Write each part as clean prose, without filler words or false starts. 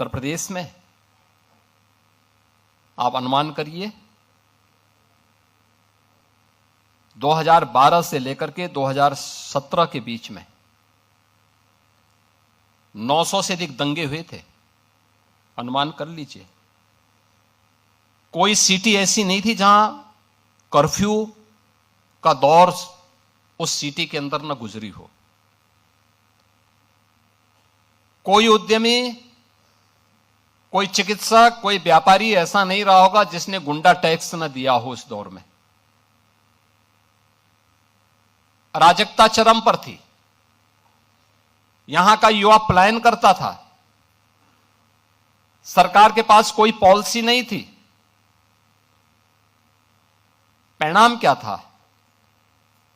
उत्तर प्रदेश में आप अनुमान करिए 2012 से लेकर के 2017 के बीच में 900 से अधिक दंगे हुए थे। अनुमान कर लीजिए, कोई सिटी ऐसी नहीं थी जहां कर्फ्यू का दौर उस सिटी के अंदर न गुजरी हो। कोई उद्यमी, कोई चिकित्सक, कोई व्यापारी ऐसा नहीं रहा होगा जिसने गुंडा टैक्स न दिया हो इस दौर में। अराजकता चरम पर थी। यहां का युवा पलायन करता था। सरकार के पास कोई पॉलिसी नहीं थी। परिणाम क्या था?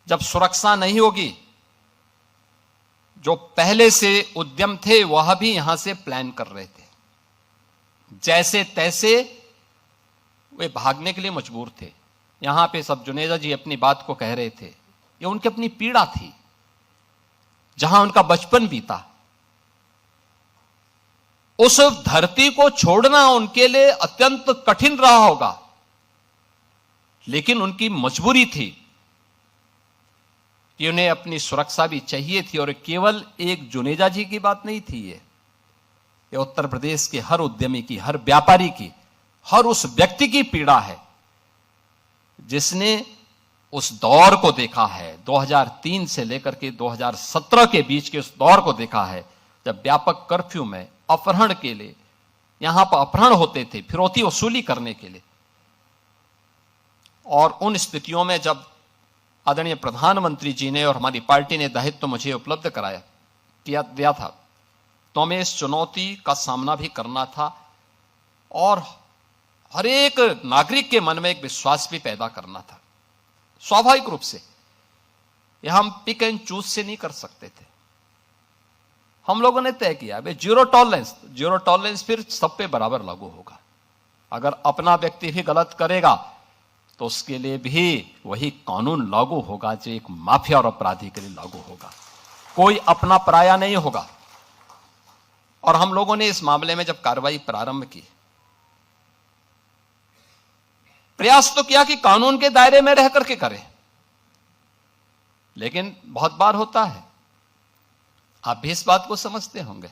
जब सुरक्षा नहीं होगी, जो पहले से उद्यम थे वह भी यहां से प्लान कर रहे थे। जैसे तैसे वे भागने के लिए मजबूर थे। यहां पे सब जुनेजा जी अपनी बात को कह रहे थे, ये उनकी अपनी पीड़ा थी, जहां उनका बचपन बीता। उस धरती को छोड़ना उनके लिए अत्यंत कठिन रहा होगा, लेकिन उनकी मजबूरी थी कि उन्हें अपनी सुरक्षा भी चाहिए थी। और केवल एक जुनेजा जी की बात नहीं थी, ये उत्तर प्रदेश के हर उद्यमी की, हर व्यापारी की, हर उस व्यक्ति की पीड़ा है जिसने उस दौर को देखा है, 2003 से लेकर के 2017 के बीच के उस दौर को देखा है, जब व्यापक कर्फ्यू में अपहरण के लिए यहां पर अपहरण होते थे, फिरौती वसूली करने के लिए। और उन स्थितियों में जब आदरणीय प्रधानमंत्री जी ने और हमारी पार्टी ने दायित्व मुझे उपलब्ध दिया था, तो हमें इस चुनौती का सामना भी करना था और हर एक नागरिक के मन में एक विश्वास भी पैदा करना था। स्वाभाविक रूप से यह हम पिक एंड चूज से नहीं कर सकते थे। हम लोगों ने तय किया भाई जीरो टॉलरेंस फिर सब पे बराबर लागू होगा। अगर अपना व्यक्ति भी गलत करेगा तो उसके लिए भी वही कानून लागू होगा जो एक माफिया और अपराधी के लिए लागू होगा। कोई अपना पराया नहीं होगा। और हम लोगों ने इस मामले में जब कार्रवाई प्रारंभ की, प्रयास तो किया कि कानून के दायरे में रह करके करें, लेकिन बहुत बार होता है, आप भी इस बात को समझते होंगे,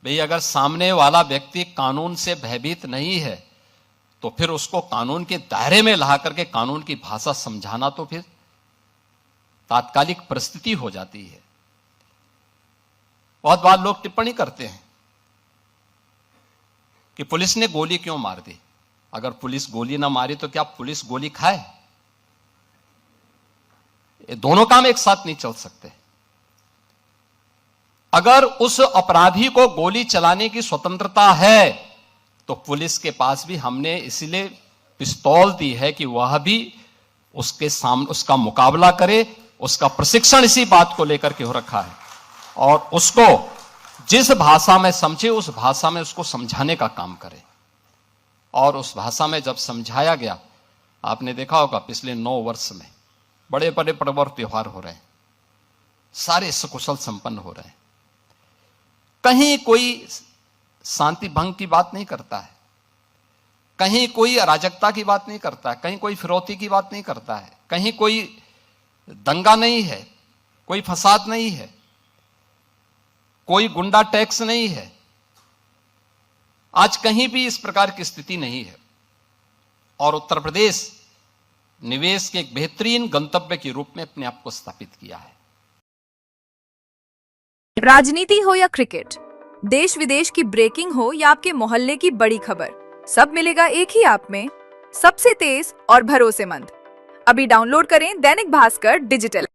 भाई अगर सामने वाला व्यक्ति कानून से भयभीत नहीं है तो फिर उसको कानून के दायरे में ला करके कानून की भाषा समझाना तो फिर तात्कालिक परिस्थिति हो जाती है। बहुत बार लोग टिप्पणी करते हैं कि पुलिस ने गोली क्यों मार दी। अगर पुलिस गोली ना मारी तो क्या पुलिस गोली खाए? ये दोनों काम एक साथ नहीं चल सकते। अगर उस अपराधी को गोली चलाने की स्वतंत्रता है तो पुलिस के पास भी हमने इसलिए पिस्तौल दी है कि वह भी उसके सामने उसका मुकाबला करे। उसका प्रशिक्षण इसी बात को लेकर के हो रखा है और उसको जिस भाषा में समझे उस भाषा में उसको समझाने का काम करे। और उस भाषा में जब समझाया गया, आपने देखा होगा पिछले 9 वर्ष में बड़े बड़े पर्व और त्योहार हो रहे हैं, सारे सकुशल संपन्न हो रहे हैं। कहीं कोई शांति भंग की बात नहीं करता है, कहीं कोई अराजकता की बात नहीं करता है, कहीं कोई फिरौती की बात नहीं करता है, कहीं कोई दंगा नहीं है, कोई फसाद नहीं है, कोई गुंडा टैक्स नहीं है। आज कहीं भी इस प्रकार की स्थिति नहीं है और उत्तर प्रदेश निवेश के एक बेहतरीन गंतव्य के रूप में अपने आप को स्थापित किया है। राजनीति हो या क्रिकेट, देश विदेश की ब्रेकिंग हो या आपके मोहल्ले की बड़ी खबर, सब मिलेगा एक ही ऐप में, सबसे तेज और भरोसेमंद। अभी डाउनलोड करें दैनिक भास्कर डिजिटल।